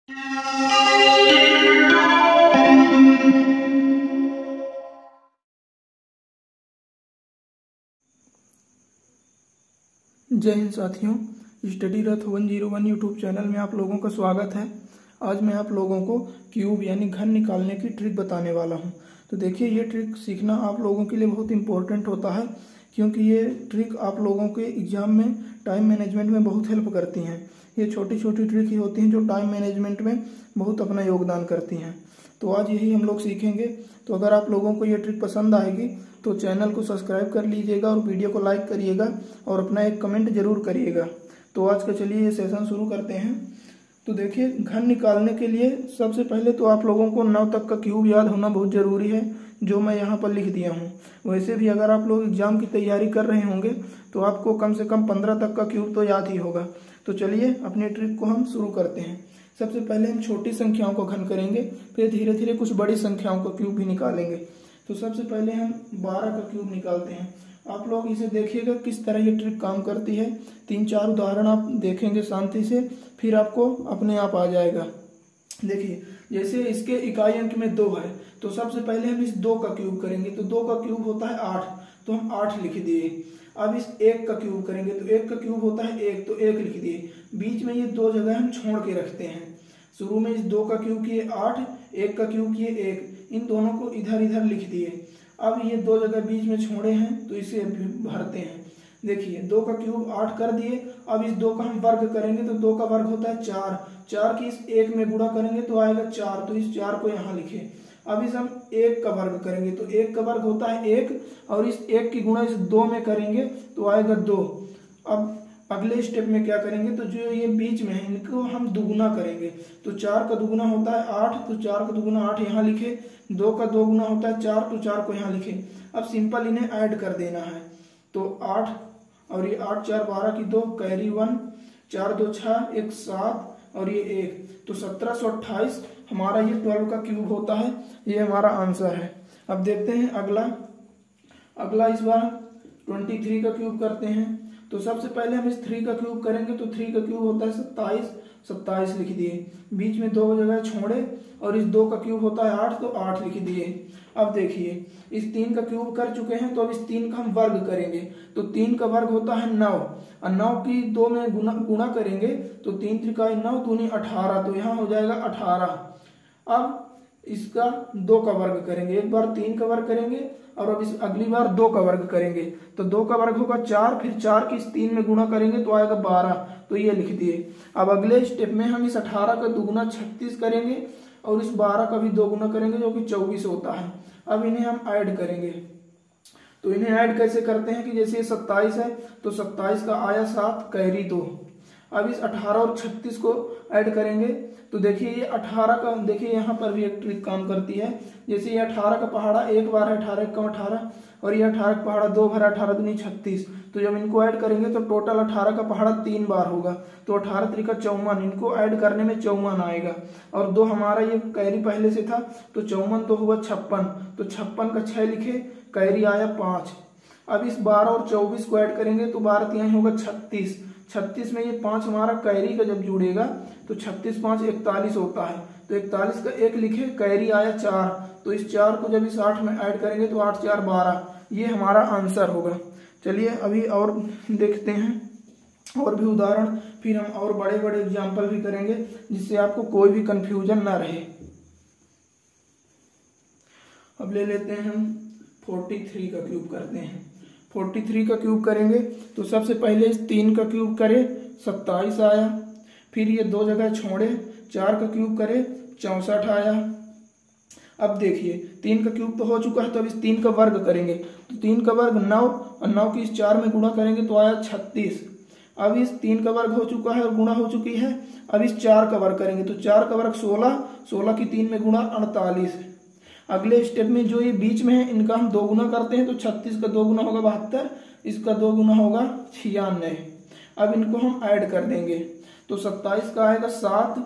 जय हिंद साथियों, स्टडी रथ 101 YouTube channel में आप लोगों का स्वागत है। आज मैं आप लोगों को क्यूब यानी घन निकालने की ट्रिक बताने वाला हूं। तो देखिए, ये ट्रिक सीखना आप लोगों के लिए बहुत इंपॉर्टेंट होता है, क्योंकि ये ट्रिक आप लोगों के एग्जाम में टाइम मैनेजमेंट में बहुत हेल्प करती हैं। ये छोटी छोटी ट्रिक ही होती हैं जो टाइम मैनेजमेंट में बहुत अपना योगदान करती हैं। तो आज यही हम लोग सीखेंगे। तो अगर आप लोगों को ये ट्रिक पसंद आएगी तो चैनल को सब्सक्राइब कर लीजिएगा और वीडियो को लाइक करिएगा और अपना एक कमेंट जरूर करिएगा। तो आज का चलिए ये सेशन शुरू करते हैं। तो देखिए, घन निकालने के लिए सबसे पहले तो आप लोगों को 9 तक का क्यूब याद होना बहुत ज़रूरी है, जो मैं यहाँ पर लिख दिया हूँ। वैसे भी अगर आप लोग एग्जाम की तैयारी कर रहे होंगे तो आपको कम से कम 15 तक का क्यूब तो याद ही होगा। तो चलिए अपनी ट्रिक को हम शुरू करते हैं। सबसे पहले हम छोटी संख्याओं को घन करेंगे, फिर धीरे धीरे कुछ बड़ी संख्याओं का क्यूब भी निकालेंगे। तो सबसे पहले हम 12 का क्यूब निकालते हैं। आप लोग इसे देखिएगा किस तरह ये ट्रिक काम करती है। 3-4 उदाहरण आप देखेंगे शांति से, फिर आपको अपने आप आ जाएगा। देखिए, जैसे इसके इकाई अंक में 2 है, तो सबसे पहले हम इस 2 का क्यूब करेंगे। तो 2 का क्यूब होता है 8, तो हम 8 लिख दिए। अब इस 1 का क्यूब करेंगे, तो 1 का क्यूब होता है 1, तो 1 लिख दिए। बीच में ये 2 जगह हम छोड़ के रखते हैं। शुरू में इस 2 का क्यूब किए 8, 1 का क्यूब किए 1, इन दोनों को इधर इधर लिख दिए। अब ये 2 जगह बीच में छोड़े हैं, तो इसे भरते हैं। देखिए, 2 का क्यूब 8 कर दिए। अब इस 2 का हम वर्ग करेंगे, तो 2 का वर्ग होता है 4। 4 की इस 1 में गुणा करेंगे तो आएगा 4, तो इस 4 को यहाँ लिखे। अब इस हम 1 का वर्ग करेंगे, तो 1 का वर्ग होता है 1, और इस 1 की गुणा इस 2 में करेंगे तो आएगा 2। अब अगले स्टेप में क्या करेंगे, तो जो ये बीच में है इनको हम दुगुना करेंगे। तो 4 का दुगुना होता है 8, तो 4 का दुगुना 8 यहाँ लिखे। 2 का 2 गुना होता है 4, तो 4 को यहाँ लिखे। अब सिंपल इन्हें ऐड कर देना है। तो 8 और ये 8 4 12 की 2 कैरी 1, 4 2 6 1 7 और ये 1, तो 1728 हमारा ये 12 का क्यूब होता है। ये हमारा आंसर है। अब देखते हैं अगला इस बार 23 का क्यूब करते हैं। तो सबसे पहले हम इस 3 का क्यूब करेंगे, तो 3 का क्यूब होता है 27, 27 लिख दिए। बीच में 2 जगह छोड़े, और इस 2 का क्यूब होता है 8, तो 8 लिख दिए। अब देखिए, इस 3 का क्यूब कर चुके हैं, तो अब इस 3 का हम वर्ग करेंगे। तो 3 का वर्ग होता है 9, और 9 की 2 में गुणा करेंगे, तो 3 त्रिकाई 9 दूनी 18, तो यहाँ हो जाएगा 18। अब इसका 2 का वर्ग करेंगे। एक बार 3 का वर्ग करेंगे, और अब इस अगली बार 2 का वर्ग करेंगे। तो 2 का वर्ग होगा 4, फिर 4 की इस 3 में गुणा करेंगे तो आएगा 12, तो ये लिख दिए। अब अगले स्टेप में हम इस 18 का दुगुना 36 करेंगे, और इस 12 का भी 2 गुना करेंगे, जो कि 24 होता है। अब इन्हें हम ऐड करेंगे। तो इन्हें ऐड कैसे करते हैं, कि जैसे ये 27 है, तो 27 का आया 7 कैरी 2। अब इस 18 और 36 को ऐड करेंगे, तो देखिए ये 18 का, देखिए यहाँ पर भी एक ट्रिक काम करती है। जैसे ये 18 का पहाड़ा 1 बार है, 18 कम 18, और ये 18 का पहाड़ा 2 बार है, 18 दूनी 36। तो जब इनको ऐड करेंगे तो टोटल 18 का पहाड़ा 3 बार होगा, तो 18 त्रिका 54, इनको ऐड करने में 54 आएगा। और 2 हमारा ये कैरी पहले से था, तो 54 तो हुआ 56, तो 56 का 6 लिखे, कैरी आया 5। अब इस 12 और 24 को ऐड करेंगे, तो 12 3 होगा 36। 36 में ये 5 हमारा कैरी का जब जुड़ेगा, तो 36 5 41 होता है। तो 41 का 1 लिखे, कैरी आया 4। तो इस 4 को जब इस 8 में ऐड करेंगे तो 8 4 12, ये हमारा आंसर होगा। चलिए अभी और देखते हैं और भी उदाहरण, फिर हम और बड़े बड़े एग्जाम्पल भी करेंगे, जिससे आपको कोई भी कंफ्यूजन ना रहे। अब ले लेते हैं हम 43 का क्यूब करते हैं। 43 का क्यूब करेंगे, तो सबसे पहले इस 3 का क्यूब करे 27 आया, फिर ये 2 जगह छोड़े, 4 का क्यूब करे 64 आया। अब देखिए 3 का क्यूब तो हो चुका है, तो अब इस 3 का वर्ग करेंगे। तो 3 का वर्ग 9, और 9 की इस 4 में गुणा करेंगे तो आया 36। अब इस 3 का वर्ग हो चुका है और गुणा हो चुकी है। अब इस 4 का वर्ग करेंगे, तो 4 का वर्ग 16, 16 की 3 में गुणा 48। अगले स्टेप में जो ये बीच में है इनका हम 2 गुना करते हैं, तो 36 का 2 गुना होगा 72, इसका 2 गुना होगा 96। अब इनको हम ऐड कर देंगे, तो 27 का आएगा 7,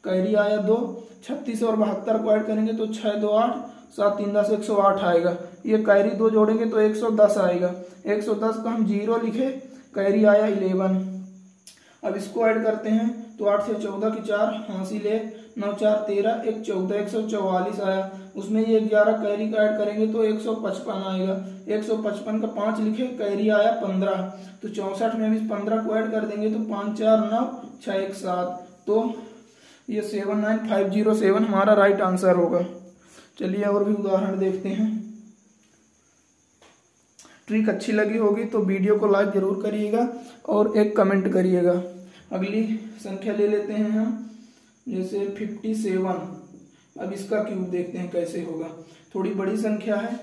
कैरी आया 2, 36 और 72 को ऐड करेंगे तो 6 2 8, 7 3 10 108 आएगा। ये कैरी 2 जोड़ेंगे तो 110 आएगा। 110 का हम 0 लिखे, कैरी आया 11। अब इसको ऐड करते हैं, तो 8 से 14 की 4 हासिल 1, 9 4 13, 1 14, 144 आया। उसमें ये 11 कैरी का ऐड करेंगे तो 155 आएगा। 155 का 5 लिखे, कैरी आया 15, तो 64 में हम इस 15 को ऐड कर देंगे तो 5 4 9 6 1 7, तो ये 79507 हमारा राइट आंसर होगा। चलिए और भी उदाहरण देखते हैं। ट्रिक अच्छी लगी होगी तो वीडियो को लाइक जरूर करिएगा और एक कमेंट करिएगा। अगली संख्या ले लेते हैं हम, जैसे 57। अब इसका क्यूब देखते हैं कैसे होगा। थोड़ी बड़ी संख्या है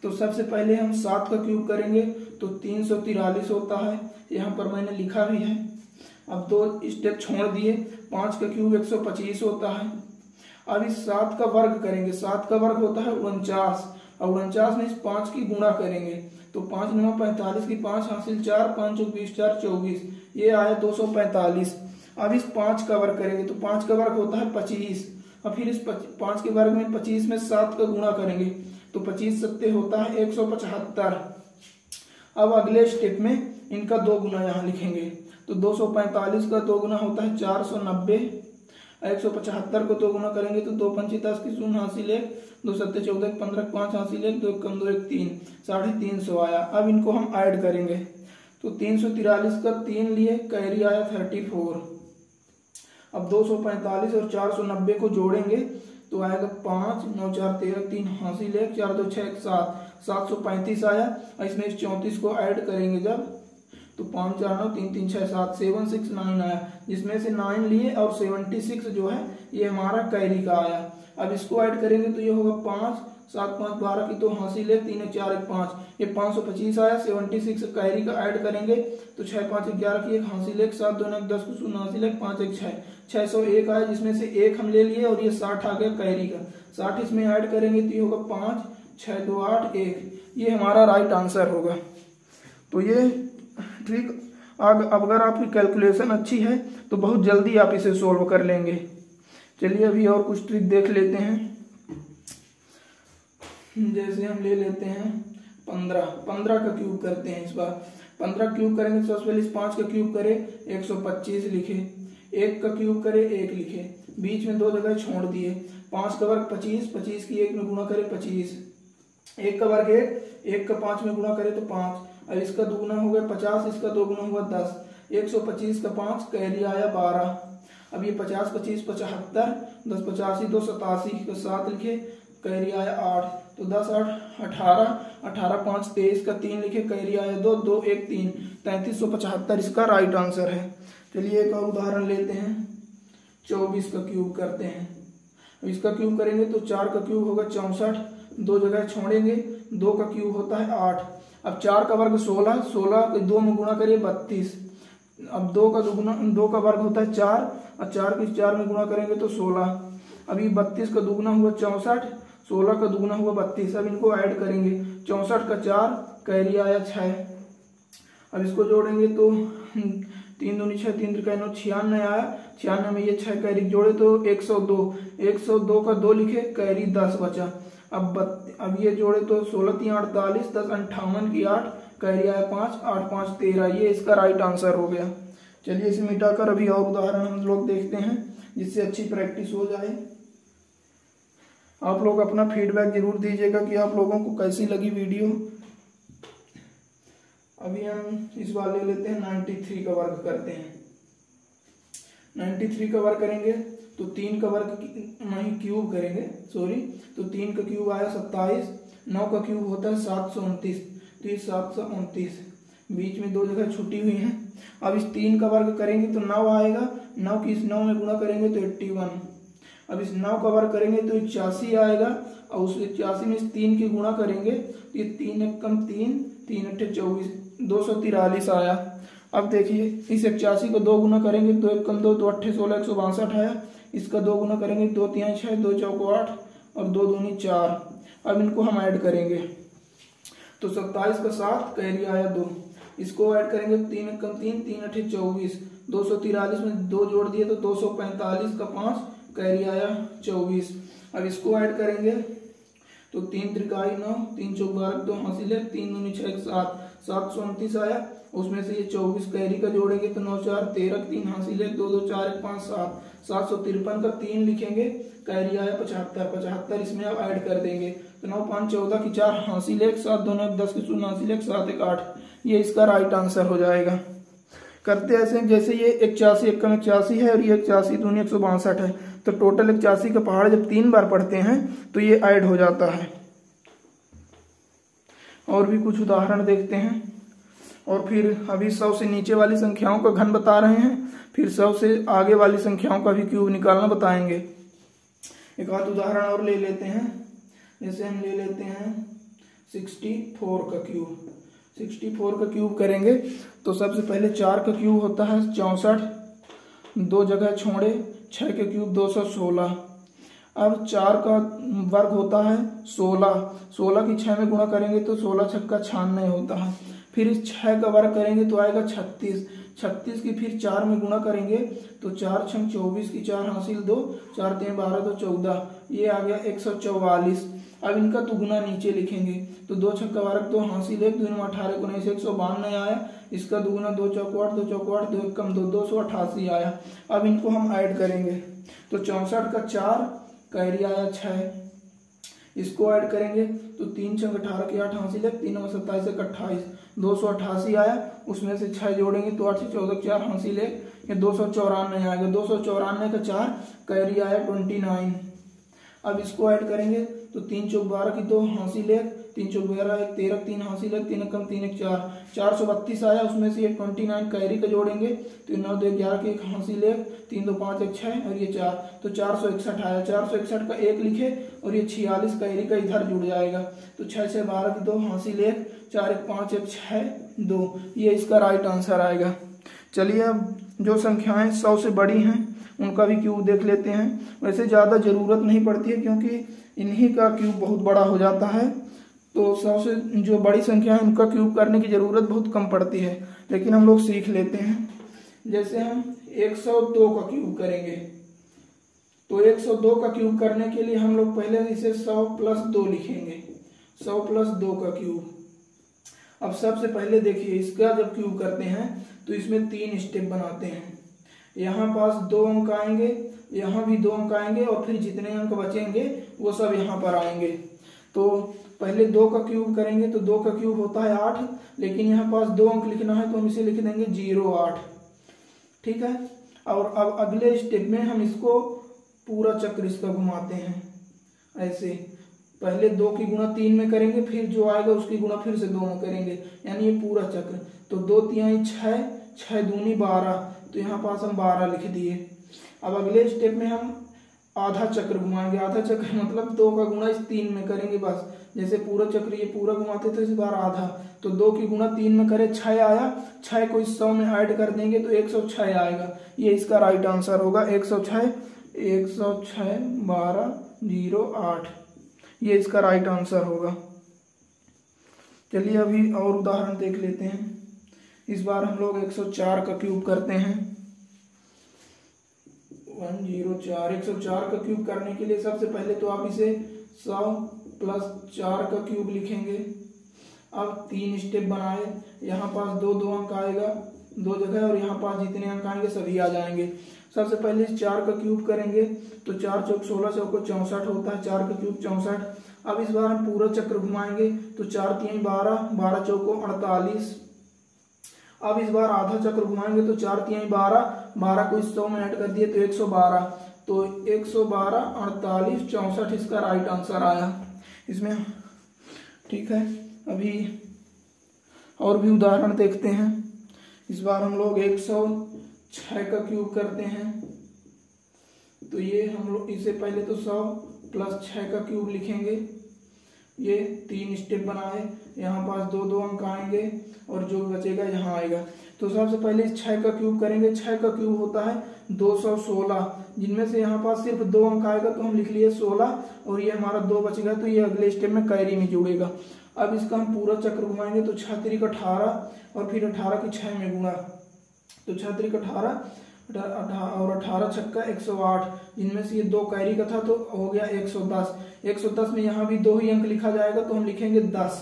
तो सबसे पहले हम 7 का क्यूब करेंगे तो 343 होता है, यहाँ पर मैंने लिखा भी है। अब 2 स्टेप छोड़ दिए, 5 का क्यूब 125 होता है। अब इस 7 का वर्ग करेंगे, 7 का वर्ग होता है 49, और 49 में इस 5 की गुणा करेंगे तो 5 9 45 की 5 हासिल 4, 5 चौक 20 4 24, ये आया 245। अब इस 5 का वर्ग करेंगे तो 5 का वर्ग होता है 25, और फिर इस 5 के वर्ग में 25 में 7 का गुणा करेंगे तो 25 सत्ते होता है 175। अब अगले स्टेप में इनका 2 गुना यहाँ लिखेंगे तो 245 का 2 गुना होता है 490, 175 को 2 गुना करेंगे तो 2 पंचे 10 की 0 हासिल 1, 2 सत्ते 14, 15 5 हासिल 1, 2 कम 2 1 3, 350 आया। अब इनको हम ऐड करेंगे तो 343 का 3 लिए, कैरी आया 34। अब 245 और 490 को जोड़ेंगे तो आएगा 5 9 4 13, 3 हासिल 1, 4 2 6 1 7, 735 आया। इसमें इस 34 को ऐड करेंगे जब तो 5 4 9 3 3 6 7, 769 आया, जिसमें से 9 लिए और 76 जो है ये हमारा कैरी का आया। अब इसको ऐड करेंगे तो ये होगा 5 7 5 12 की 2 हासिल 1, 3 1 4 1 5, ये 525 आया। 76 कैरी का ऐड करेंगे तो 6 5 11 की 1 हासिल 1, 7 2 9 10 को 0 हासिल 1, 5 1 6, 601 आया, जिसमें से 1 हम ले लिए और ये 60 आ गया कैरी का। 60 इसमें ऐड करेंगे तो ये होगा 5 6 2 8 1, ये हमारा राइट आंसर होगा। तो ये ट्रिक अगर आपकी कैलकुलेशन अच्छी है तो बहुत जल्दी आप इसे सोल्व कर लेंगे। चलिए अभी और कुछ ट्रिक देख लेते हैं। जैसे हम ले लेते हैं 15 का क्यूब करते हैं। इस बार 15 क्यूब करेंगे तो सबसे पहले इस 5 का क्यूब करे 125 लिखे, 1 का क्यूब करे 1 लिखे, बीच में 2 जगह छोड़ दिए। 5 का वर्ग 25, 25 की 1 में गुणा करे 25, 1 का वर्ग 1 का 5 में गुणा करे तो 5, अब इसका 2 गुना हो गया 50, इसका 2 गुना हुआ 10, 125 का 5, कैरी आया 12। अब ये 50 25 75, 10 85, 2 87 का 7 लिखे, कैरी आया 8, तो 10 8 18, 18 5 23 का 3 लिखे, कैरी आया 2, 2 1 3, 3375 इसका राइट आंसर है। चलिए एक और उदाहरण लेते हैं। 24 का क्यूब करते हैं। अब इसका क्यूब करेंगे तो 4 का क्यूब होगा 64, 2 जगह छोड़ेंगे, 2 का क्यूब होता है 8। अब 4 का वर्ग 16, 16 को 2 में गुणा करिए 32। अब 2 का वर्ग होता है 4, और 4 को 4 में गुणा करेंगे तो 16। अब ये 32 का दुगुना हुआ 64, 16 का दुगुना हुआ 32। अब इनको ऐड करेंगे, 64 का 4, कैरी आया 6। अब इसको जोड़ेंगे तो 3 दूनी 6, 3 त्रिका 9, 96 आया। 96 में ये 6 कैरी जोड़े तो 102, 102 का 2 लिखे, कैरी 10 बचा। अब ये जोड़े तो 16 3 48, 10 58 की 8, कैरी आया 5, 8 5 13, ये इसका राइट आंसर हो गया। चलिए इसे मिटाकर अभी और उदाहरण हम लोग देखते हैं जिससे अच्छी प्रैक्टिस हो जाए। आप लोग अपना फीडबैक जरूर दीजिएगा कि आप लोगों को कैसी लगी वीडियो। अभी हम इस बार ले लेते हैं 93 का वर्ग करते हैं। 93 का वर्ग करेंगे तो 3 का वर्ग नहीं क्यूब करेंगे, सॉरी, तो 3 का क्यूब आया 27, 9 का क्यूब होता है 729, तो ये 729, बीच में 2 जगह छुट्टी हुई है। अब इस 3 का वर्ग करेंगे तो 9 आएगा, 9 की इस 9 में गुणा करेंगे तो 81। अब इस 9 का वर्ग करेंगे तो 81 आएगा, और उस 81 में इस 3 की गुणा करेंगे तो ये 3 1 कम 3, 3 8 24, 243 आया। अब देखिए इस 81 को 2 गुना करेंगे तो 1 कम 2, 2 8 16, 162 आया। इसका 2 गुना करेंगे 2 3 6, 2 4 8 और 2 दूनी 4। अब इनको हम ऐड करेंगे तो 27 का 7, कैरी आया 2। इसको ऐड करेंगे 3 1 कम 3, 3 8 24, 243 में 2 जोड़ दिए तो 245 का 5, कैरी आया 24। अब इसको ऐड करेंगे तो 3 त्रिकाई 9, 3 चौक 12, 2 हासिल है, 3 दूनी 6 7, 729 आया। उसमें से ये 24 कैरी का जोड़ेंगे तो 9 4 13, 3 हासिल है, 2 2 4 1 5 7, 753 का 3 लिखेंगे, कैरी आया 75, 75 इसमें अब ऐड कर देंगे तो 9 5 14 की 4 हासिल है, 7 2 9 10 की 0 हासिल है, 7 1 8, ये इसका राइट आंसर हो जाएगा। करते ऐसे जैसे ये 81 1 कम 81 है और ये 81 दूनी 162 है, तो टोटल 81 का पहाड़ जब 3 बार पढ़ते हैं तो ये ऐड हो जाता है। और भी कुछ उदाहरण देखते हैं, और फिर अभी 100 से नीचे वाली संख्याओं का घन बता रहे हैं, फिर 100 से आगे वाली संख्याओं का भी क्यूब निकालना बताएंगे। एक आध उदाहरण और ले लेते हैं, जैसे हम ले लेते हैं 64 का क्यूब। 64 का क्यूब करेंगे तो सबसे पहले 4 का क्यूब होता है 64, 2 जगह छोड़े, 6 के क्यूब 216। अब 4 का वर्ग होता है 16, 16 की 6 में गुणा करेंगे तो 16 छक्का 96 होता है। फिर इस 6 का वर्ग करेंगे तो आएगा 36, 36 की फिर 4 में गुणा करेंगे तो 4 6 24 की 4 हासिल 2, 4 3 12 तो 14, ये आ गया 144। अब इनका दुगुना नीचे लिखेंगे तो 2 छक्का 12, 2 हासिल 1, 2 18 19 192 आया। इसका दुगुना 2 चौक 8, 2 चौक 8, 2 कम 2 288 आया। अब इनको हम ऐड करेंगे तो 64 का 4, कैरी आया 6, इसको ऐड करेंगे तो 3 6 18 की 8 हासिल है, 3 27 28, 288 आया। उसमें से 6 जोड़ेंगे तो 8 से 14 4 हासिल है, ये 294 आएगा। 294 का 4, कैरी आया 29। अब इसको ऐड करेंगे तो 3 चौक 12 की 2 हासिल है, 3 चौक 12 1 13, 3 हासिल है, 3 कम 3 1 4, 432 आया। उसमें से ये 29 कैरी का जोड़ेंगे तो 9 2 11 की 1 हासिल है, 3 2 5 1 6 और ये 4, तो 461 आया। 461 का 1 लिखे और ये 46 कैरी का इधर जुड़ जाएगा तो 6 6 12 की 2 हासिल 1, 4 1 5 1 6 2, ये इसका राइट आंसर आएगा। चलिए अब जो संख्याएं 100 से बड़ी हैं उनका भी क्यूब देख लेते हैं। वैसे ज़्यादा ज़रूरत नहीं पड़ती है क्योंकि इन्हीं का क्यूब बहुत बड़ा हो जाता है, तो 100 से जो बड़ी संख्या है उनका क्यूब करने की ज़रूरत बहुत कम पड़ती है, लेकिन हम लोग सीख लेते हैं। जैसे हम 102 का क्यूब करेंगे तो 102 का क्यूब करने के लिए हम लोग पहले इसे 100 + 2 लिखेंगे, 100 + 2 का क्यूब। अब सबसे पहले देखिए इसका जब क्यूब करते हैं तो इसमें 3 स्टेप बनाते हैं। यहाँ पास 2 अंक आएंगे, यहाँ भी 2 अंक आएंगे और फिर जितने अंक बचेंगे वो सब यहाँ पर आएंगे। तो पहले 2 का क्यूब करेंगे तो 2 का क्यूब होता है 8, लेकिन यहाँ पास 2 अंक लिखना है तो हम इसे लिख देंगे 08, ठीक है। और अब अगले स्टेप में हम इसको पूरा चक्र इसका घुमाते हैं ऐसे। पहले 2 की गुणा 3 में करेंगे, फिर जो आएगा उसकी गुणा फिर से 2 में करेंगे, यानी ये पूरा चक्र। तो 2 3 6, 6 दूनी 12, तो यहाँ पास हम 12 लिख दिए। अब अगले स्टेप में हम आधा चक्र घुमाएंगे। आधा चक्र मतलब 2 का गुणा इस 3 में करेंगे बस। जैसे पूरा चक्र ये पूरा घुमाते तो इस बार आधा, तो 2 की गुणा 3 में करें 6 आया, 6 को इस 100 में ऐड कर देंगे तो 106 आएगा। ये इसका राइट आंसर होगा 106, 106 12 08, ये इसका राइट आंसर होगा। चलिए अभी और उदाहरण देख लेते हैं। इस बार हम लोग 104 का क्यूब करते हैं। 104, 104 का क्यूब करने के लिए सबसे पहले तो आप इसे 100 + 4 का क्यूब लिखेंगे। अब 3 स्टेप बनाए, यहाँ पास 2 2 अंक आएगा 2 जगह, और यहाँ पास जितने अंक आएंगे सभी आ जाएंगे। सबसे पहले इस 4 का क्यूब करेंगे तो 4 चौक 16 चौको 64 होता है, 4 का क्यूब 64। अब इस बार हम पूरा चक्र घुमाएंगे तो 4 3 12, 12 चौको 48। अब इस बार आधा चक्र घुमाएंगे तो 4 3 12, 12 को इस 100 में ऐड कर दिए तो 112, तो 112 48 64 इसका राइट आंसर आया इसमें, ठीक है। अभी और भी उदाहरण देखते हैं। इस बार हम लोग 106 का क्यूब करते हैं। तो ये हम लोग इसे पहले तो 100 + 6 का क्यूब लिखेंगे। ये 3 स्टेप बनाए, यहाँ पास 2 2 अंक आएंगे और जो बचेगा यहाँ आएगा। तो सबसे पहले 6 का क्यूब करेंगे। 6 का क्यूब होता है 216, जिनमें से यहाँ पास सिर्फ 2 अंक आएगा तो हम लिख लिए 16, और ये हमारा 2 बचेगा तो ये अगले स्टेप में कैरी में जुड़ेगा। अब इसका हम पूरा चक्र घुमाएंगे तो 6 3 18 और फिर 18 की 6 में गुणा, तो 6 3 18, और 18 छक्का 108, जिनमें से ये 2 कैरी का था तो हो गया 110। 110 में यहाँ भी 2 ही अंक लिखा जाएगा तो हम लिखेंगे 10,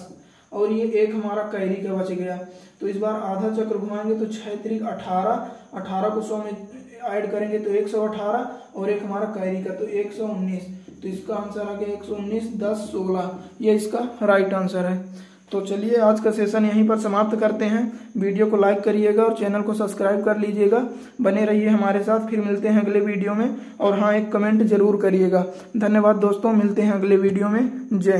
और ये 1 हमारा कैरी का बच गया। तो इस बार आधा चक्र घुमाएंगे तो 6 त्रिक 18, 18 को 100 में ऐड करेंगे तो 118, और 1 हमारा कैरी का तो 119। तो इसका आंसर आ गया 119, 10, 16, ये इसका राइट आंसर है। तो चलिए आज का सेशन यहीं पर समाप्त करते हैं। वीडियो को लाइक करिएगा और चैनल को सब्सक्राइब कर लीजिएगा। बने रहिए हमारे साथ, फिर मिलते हैं अगले वीडियो में। और हाँ, एक कमेंट जरूर करिएगा। धन्यवाद दोस्तों, मिलते हैं अगले वीडियो में। जय।